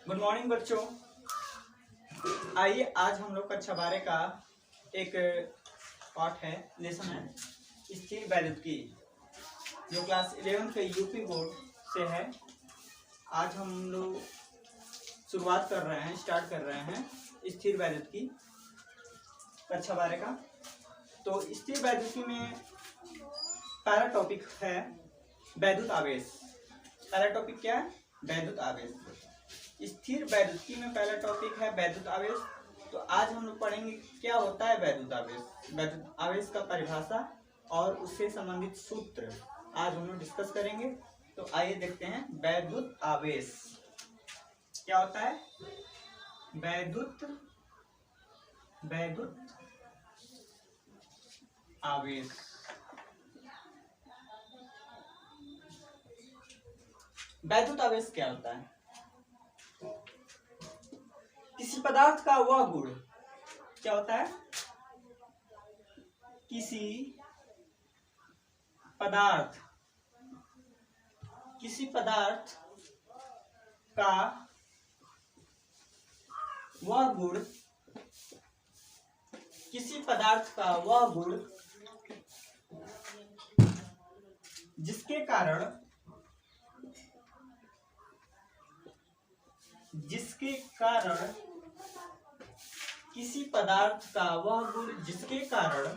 Good morning बच्चों। आइए आज हम लोग कक्षा 12 का एक पार्ट है, लेसन है स्थिर वैद्युतिकी, जो क्लास 11 के यूपी बोर्ड से है। आज हम लोग शुरुआत कर रहे हैं, स्टार्ट कर रहे हैं स्थिर वैद्युतिकी कक्षा 12 का। तो स्थिर वैद्युतिकी में पहला टॉपिक है वैद्युत आवेश। पहला टॉपिक क्या है? वैद्युत आवेश। स्थिर वैद्युतिकी में पहला टॉपिक है वैद्युत आवेश। तो आज हम लोग पढ़ेंगे क्या होता है वैद्युत आवेश, वैद्युत आवेश का परिभाषा और उससे संबंधित सूत्र आज हम लोग डिस्कस करेंगे। तो आइए देखते हैं वैद्युत आवेश क्या होता है। वैद्युत आवेश वैद्युत आवेश क्या होता है? किसी पदार्थ का वह गुण क्या होता है? किसी पदार्थ का वह गुण, किसी पदार्थ का वह गुण जिसके कारण किसी पदार्थ का वह गुण जिसके कारण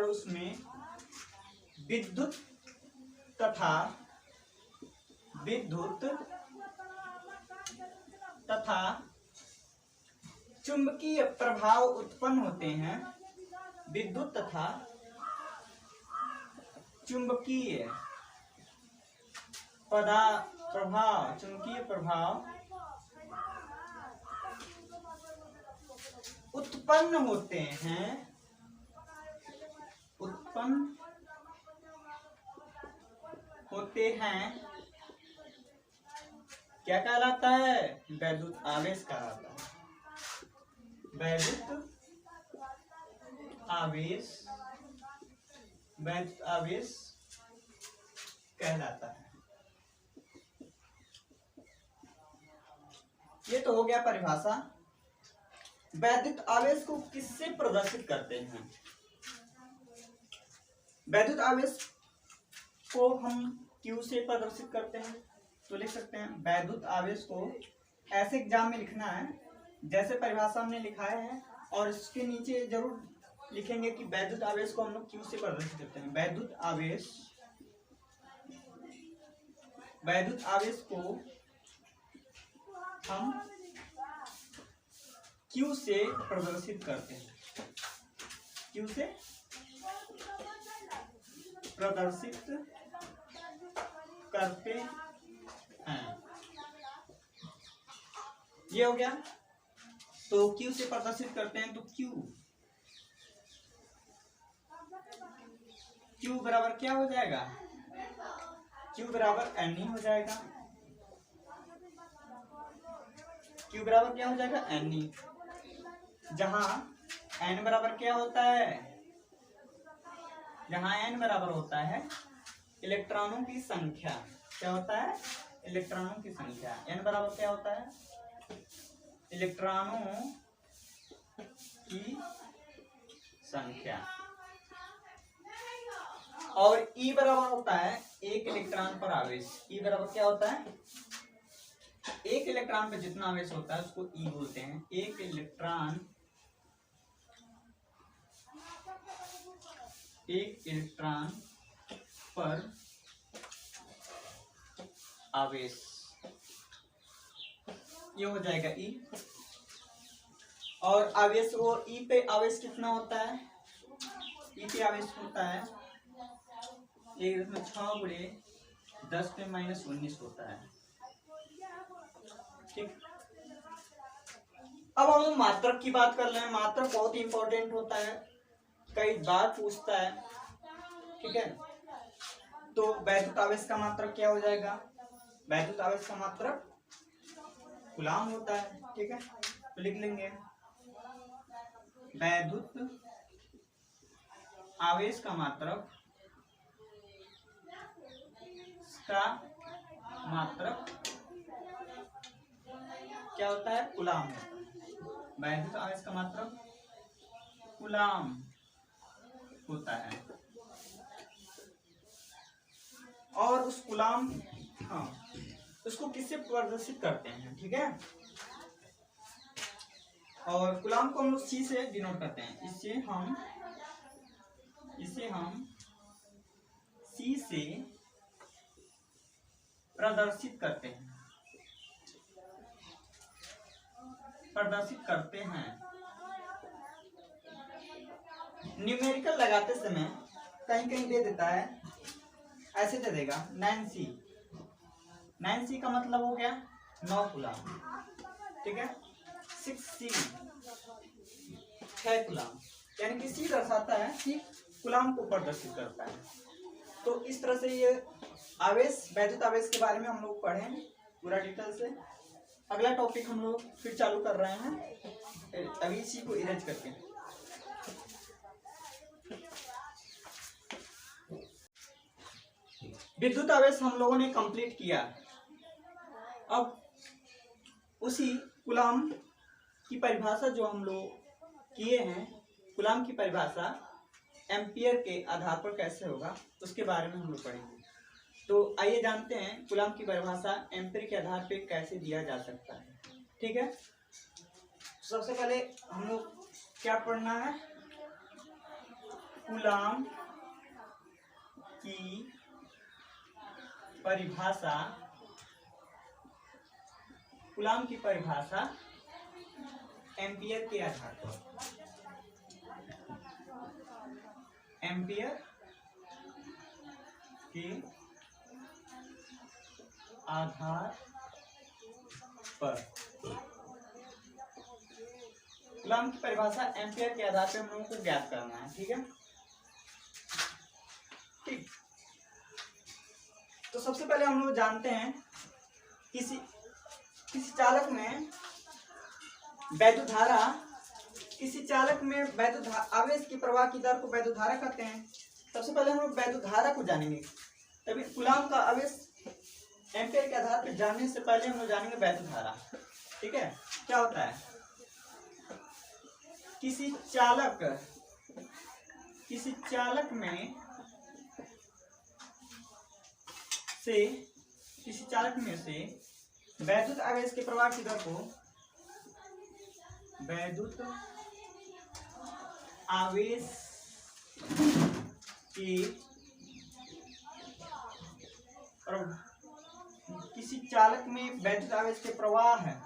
उसमें विद्युत तथा चुंबकीय प्रभाव उत्पन्न होते हैं। विद्युत तथा चुंबकीय प्रभाव उत्पन्न होते हैं क्या कहलाता है? वैद्युत आवेश कहलाता है। वैद्युत आवेश कहलाता है। ये तो हो गया परिभाषा। वैद्युत आवेश को किससे प्रदर्शित करते हैं? वैद्युत आवेश को हम Q से प्रदर्शित करते हैं। तो लिख सकते हैं वैद्युत आवेश को ऐसे एग्जाम में लिखना है जैसे परिभाषा हमने लिखाया है, और इसके नीचे जरूर लिखेंगे कि वैद्युत आवेश को हम लोग Q से प्रदर्शित करते हैं। वैद्युत आवेश को हम Q से प्रदर्शित करते हैं। Q से प्रदर्शित करते हैं। ये हो गया। तो Q से प्रदर्शित करते हैं, तो Q बराबर क्या हो जाएगा? Q बराबर NE हो जाएगा। Q बराबर क्या हो जाएगा? NE, जहां N बराबर क्या होता है? जहां N बराबर होता है इलेक्ट्रॉनों की संख्या। क्या होता है? इलेक्ट्रॉनों की संख्या। N बराबर क्या होता है? इलेक्ट्रॉनों की संख्या। और E बराबर होता है एक इलेक्ट्रॉन पर आवेश। E बराबर क्या होता है? एक इलेक्ट्रॉन पर जितना आवेश होता है उसको E बोलते हैं। एक इलेक्ट्रॉन पर आवेश, ये हो जाएगा E। और आवेश वो E पे आवेश कितना होता है? E पे आवेश होता है 1/6 × 10⁻⁻19 होता है। ठीक। अब हम मात्रक की बात कर रहे हैं। मात्रक बहुत इंपॉर्टेंट होता है, कई बार पूछता है। ठीक है। तो वैद्युत आवेश का मात्रक क्या हो जाएगा? वैद्युत आवेश का मात्रक कूलाम होता है। ठीक है, तो लिख लेंगे वैद्युत आवेश का मात्रक क्या होता है? कूलाम होता है। वैद्युत आवेश का मात्रक कूलाम होता है। और उस कूलाम, हाँ, उसको किससे प्रदर्शित करते हैं? ठीक है, और कूलाम को हम लोग C से डिनोट करते हैं। इसे हम C से प्रदर्शित करते हैं। न्यूमेरिकल लगाते समय कहीं कहीं दे देता है, ऐसे दे देगा 9C। 9C का मतलब हो गया 9 कूलाम, ठीक है। 6C 6 कूलाम, यानी कि C दर्शाता है कि कूलाम को प्रदर्शित करता है। तो इस तरह से ये आवेश, वैद्युत आवेश के बारे में हम लोग पढ़े पूरा डिटेल से। अगला टॉपिक हम लोग फिर चालू कर रहे हैं, अभी इसी को इरेज करके। विद्युत आवेश हम लोगों ने कंप्लीट किया। अब उसी कूलाम की परिभाषा जो हम लोग किए हैं, कूलाम की परिभाषा एम्पियर के आधार पर कैसे होगा, उसके बारे में हम लोग पढ़ेंगे। तो आइए जानते हैं कूलाम की परिभाषा एम्पियर के आधार पर कैसे दिया जा सकता है। ठीक है, सबसे पहले हम लोग क्या पढ़ना है? कूलाम की परिभाषा, कूलाम की परिभाषा एम्पियर के आधार पर, एम्पियर के आधार पर। कूलाम की परिभाषा एम्पियर के आधार पर हम लोगों को ज्ञात करना है। ठीक है, ठीक। तो सबसे पहले हम लोग जानते हैं किसी चालक में वैद्युत धारा, किसी चालक में वैद्युत आवेश की प्रवाह की दर को वैद्युत धारा कहते हैं। सबसे पहले हम लोग वैद्युत धारा को जानेंगे, तभी कूलाम का आवेश एम्पियर के आधार पर जानने से पहले हम लोग जानेंगे वैद्युत धारा। ठीक है, क्या होता है? किसी चालक में से वैद्युत आवेश के प्रवाह की दर को वैद्युत आवेश की, किसी चालक में वैद्युत आवेश के प्रवाह है,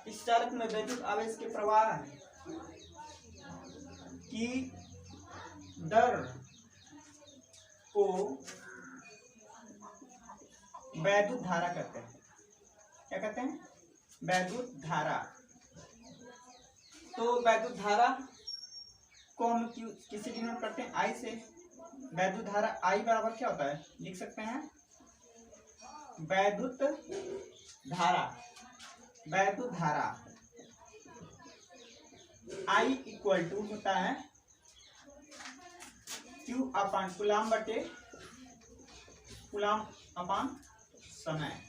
इस चालक में वैद्युत आवेश के प्रवाह की दर को वैद्युत धारा कहते हैं। क्या कहते हैं? वैद्युत धारा। तो वैद्युत धारा को हम किससे डिनोट करते हैं? I से। वैद्युत धारा I बराबर क्या होता है? लिख सकते हैं वैद्युत धारा I इक्वल टू होता है Q अपान कूलाम बटे कूलाम अपान समय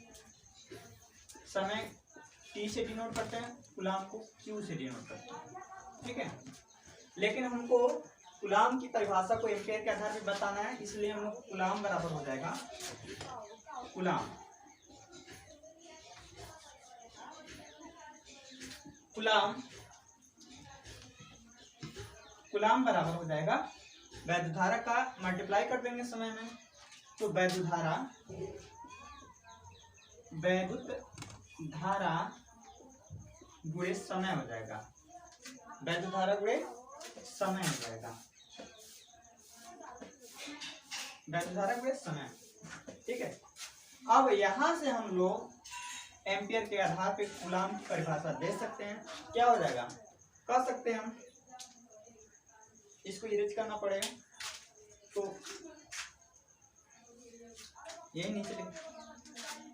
T से डिनोट करते हैं, कूलाम को Q से डिनोट करते हैं। ठीक है, लेकिन हमको कूलाम की परिभाषा को एम्पियर के आधार पर बताना है, इसलिए हम लोग कूलाम बराबर हो जाएगा कूलाम बराबर हो जाएगा वैद्युत धारा का मल्टीप्लाई कर देंगे समय में, तो वैद्युत धारा गुणे समय हो जाएगा। वैद्युत धारा गुणे समय हो जाएगा। वैद्युत धारा गुणे समय। ठीक है, अब यहां से हम लोग एम्पियर के आधार पे कूलाम की परिभाषा दे सकते हैं। क्या हो जाएगा? कह सकते हैं हम, इसको इरेज करना पड़ेगा, तो यही नीचे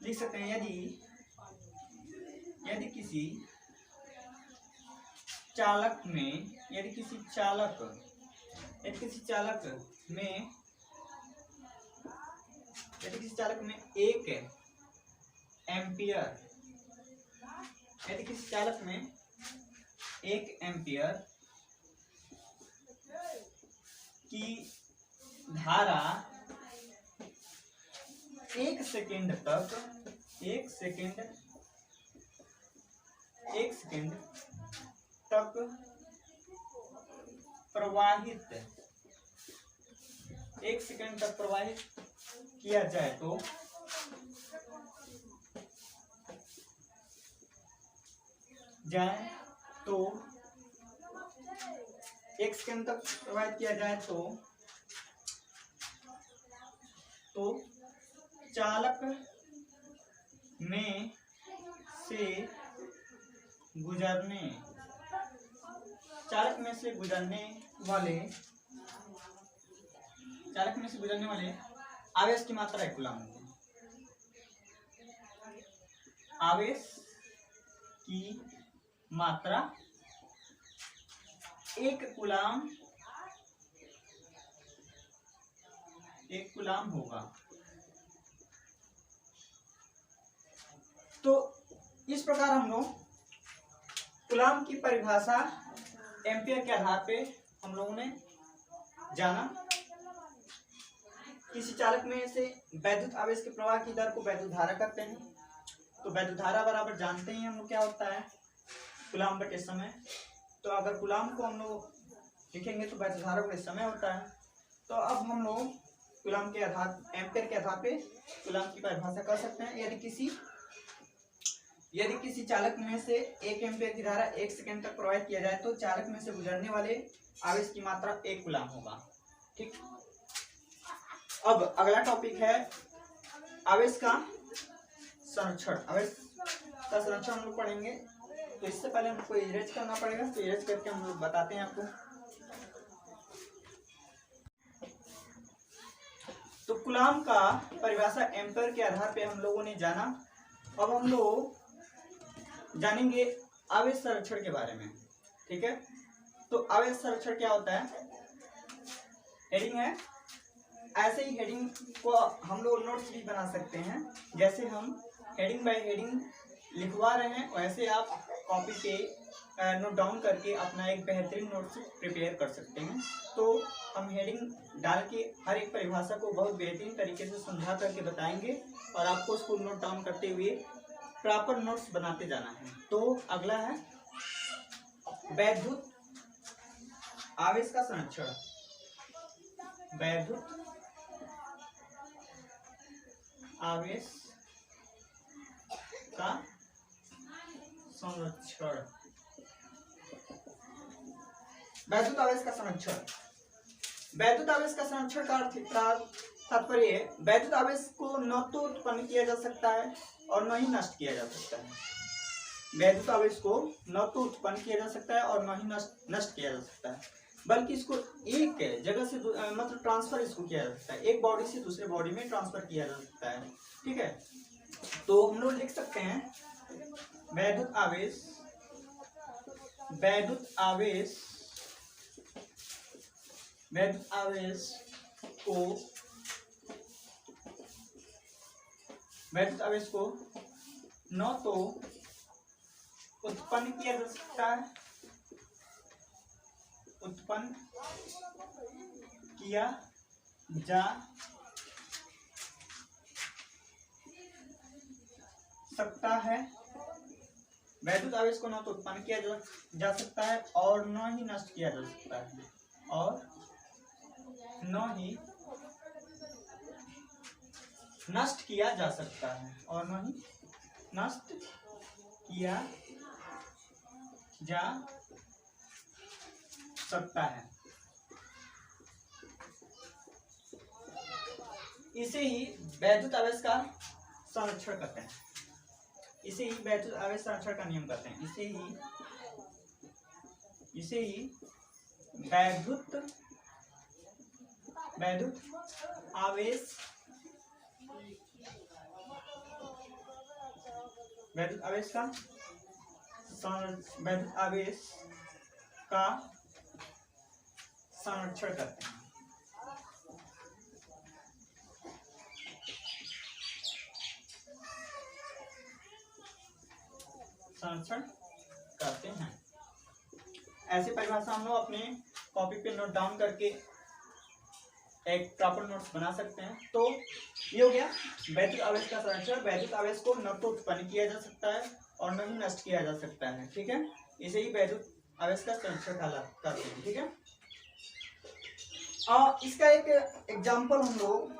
लिख सकते हैं। यदि किसी चालक यदि किसी चालक में 1 एम्पियर, यदि किसी चालक में 1 एम्पियर की धारा 1 सेकेंड तक प्रवाहित 1 सेकेंड तक प्रवाहित किया जाए तो एक सेकेंड तक प्रवाहित किया जाए तो चालक में से गुजरने वाले आवेश की मात्रा 1 कूलम होगी। आवेश की मात्रा 1 कूलम होगा। तो इस प्रकार हम लोग कूलम की परिभाषा एम्पियर के आधार पे हम लोगों ने जाना। किसी चालक में से वैद्युत आवेश के प्रवाह की दर को वैद्युत धारा कहते हैं। तो वैद्युत धारा बराबर जानते ही हम लोग क्या होता है, कूलम बटे समय। तो अगर कूलम को हम लोग लिखेंगे तो वैद्युत धारा बटे समय होता है। तो अब हम लोग कूलम के आधार, एम्पियर के आधार पे कूलम की परिभाषा कर सकते हैं। यदि किसी चालक में से 1 एम्पियर की धारा 1 सेकेंड तक प्रवाहित किया जाए तो चालक में से गुजरने वाले आवेश की मात्रा 1 कूलम होगा। ठीक। अब अगला टॉपिक है आवेश का संरक्षण। आवेश का संरक्षण हम लोग पढ़ेंगे। तो इससे पहले हमको इरेज करना पड़ेगा, तो इरेज करके हम लोग बताते हैं आपको। तो कूलम का परिभाषा एम्पियर के आधार पे हम लोगों ने जाना। अब हम लोग जानेंगे आवेश संरक्षण के बारे में। ठीक है। तो आवेश संरक्षण क्या होता है, हेडिंग है। ऐसे ही हेडिंग को हम लोग नोट्स भी बना सकते हैं। जैसे हम हेडिंग बाय हेडिंग लिखवा रहे हैं, वैसे आप कॉपी पे नोट डाउन करके अपना एक बेहतरीन नोट्स प्रिपेयर कर सकते हैं। तो हम हेडिंग डाल के हर एक परिभाषा को बहुत बेहतरीन तरीके से समझा करके बताएंगे और आपको उसको नोट डाउन करते हुए प्रॉपर नोट्स बनाते जाना है। तो अगला है वैद्युत आवेश का संरक्षण। वैद्युत आवेश का संरक्षण। वैद्युत आवेश का संरक्षण। वैद्युत आवेश का संरक्षण का तात्पर्य है, वैद्युत आवेश को न तो उत्पन्न किया जा सकता है और न ही नष्ट किया जा सकता है। वैद्युत आवेश को न तो उत्पन्न किया जा सकता है और न ही नष्ट किया जा सकता है, बल्कि इसको एक जगह से मतलब ट्रांसफर इसको किया जा सकता है, एक बॉडी से दूसरे बॉडी में ट्रांसफर किया जा सकता है। ठीक है। तो हम लोग लिख सकते हैं वैद्युत आवेश को न तो उत्पन्न किया जा सकता है, वैद्युत आवेश को न तो उत्पन्न किया जा सकता है और न ही नष्ट किया जा सकता है, और न ही नष्ट किया जा सकता है, और न ही नष्ट किया जा सकता है। इसे ही वैद्युत आवेश का संरक्षण कहते हैं। इसे ही वैद्युत आवेश संरक्षण का नियम कहते हैं। इसे ही वैद्युत आवेश का संरक्षण करते हैं। संरक्षण करते हैं। ऐसी परिभाषा हम लोग अपने कॉपी पे नोट डाउन करके एक प्रॉपर नोट्स बना सकते हैं। तो ये हो गया वैद्युत आवेश का संरक्षण। वैद्युत आवेश को न तो उत्पन्न किया जा सकता है और न ही नष्ट किया जा सकता है, ठीक है। इसे ही वैद्युत आवेश का संरक्षण कहते हैं, ठीक है। इसका एक एग्जाम्पल हम लोग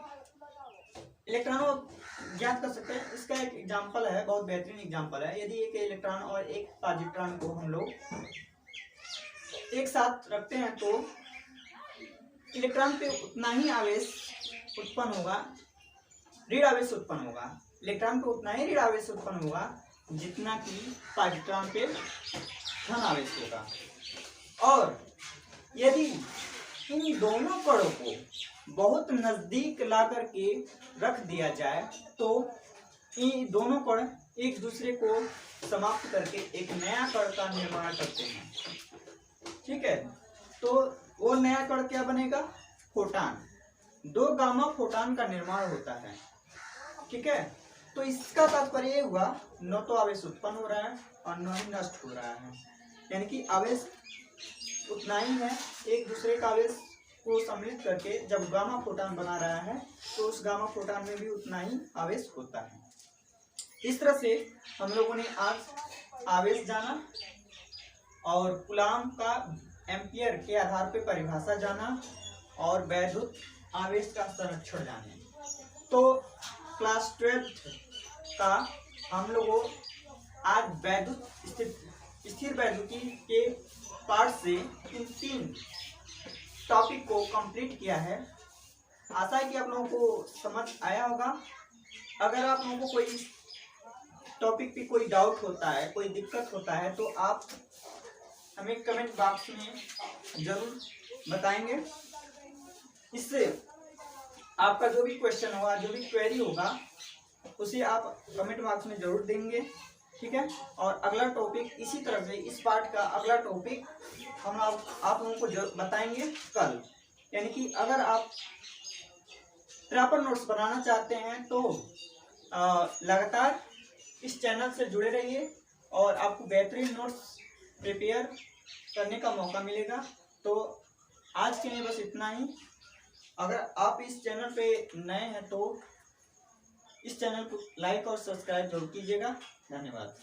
इलेक्ट्रॉनों ज्ञात कर सकते हैं। इसका एक एग्जाम्पल है, बहुत बेहतरीन एग्जाम्पल है। यदि एक इलेक्ट्रॉन और एक पॉजिट्रॉन को हम लोग एक साथ रखते हैं तो इलेक्ट्रॉन पे उतना ही आवेश उत्पन्न होगा, ऋण आवेश उत्पन्न होगा। इलेक्ट्रॉन पे उतना ही ऋण आवेश उत्पन्न होगा जितना कि पॉजिट्रॉन पे धन आवेश होगा। और यदि इन दोनों कणों को बहुत नजदीक ला करके रख दिया जाए तो इन दोनों कण एक दूसरे को समाप्त करके एक नया कण का निर्माण करते हैं, ठीक है। तो वो नया कण क्या बनेगा? फोटॉन। 2 गामा फोटॉन का निर्माण होता है, ठीक है। तो इसका तात्पर्य ये हुआ न तो आवेश उत्पन्न हो रहा है और न ही नष्ट हो रहा है, यानी कि आवेश उतना ही है। एक दूसरे का आवेश को सम्मिलित करके जब गामा फोटॉन बना रहा है तो उस गामा फोटॉन में भी उतना ही आवेश होता है। इस तरह से हम लोगों ने आज आवेश जाना और कूलाम का एम्पियर के आधार पर परिभाषा जाना और वैद्युत आवेश का संरक्षण जाने। तो क्लास 12 का हम लोगों आज वैद्युत स्थिर वैद्युति के पार्ट से इन 3 टॉपिक को कंप्लीट किया है। आशा है कि आप लोगों को समझ आया होगा। अगर आप लोगों को कोई टॉपिक पे कोई डाउट होता है, कोई दिक्कत होता है तो आप हमें कमेंट बॉक्स में जरूर बताएंगे। इससे आपका जो भी क्वेश्चन होगा, जो भी क्वेरी होगा, उसे आप कमेंट बॉक्स में जरूर देंगे, ठीक है। और अगला टॉपिक इसी तरह से, इस पार्ट का अगला टॉपिक हम आप लोगों को बताएंगे कल। यानी कि अगर आप प्रॉपर नोट्स बनाना चाहते हैं तो लगातार इस चैनल से जुड़े रहिए और आपको बेहतरीन नोट्स प्रिपेयर करने का मौका मिलेगा। तो आज के लिए बस इतना ही। अगर आप इस चैनल पे नए हैं तो इस चैनल को लाइक और सब्सक्राइब जरूर कीजिएगा। धन्यवाद।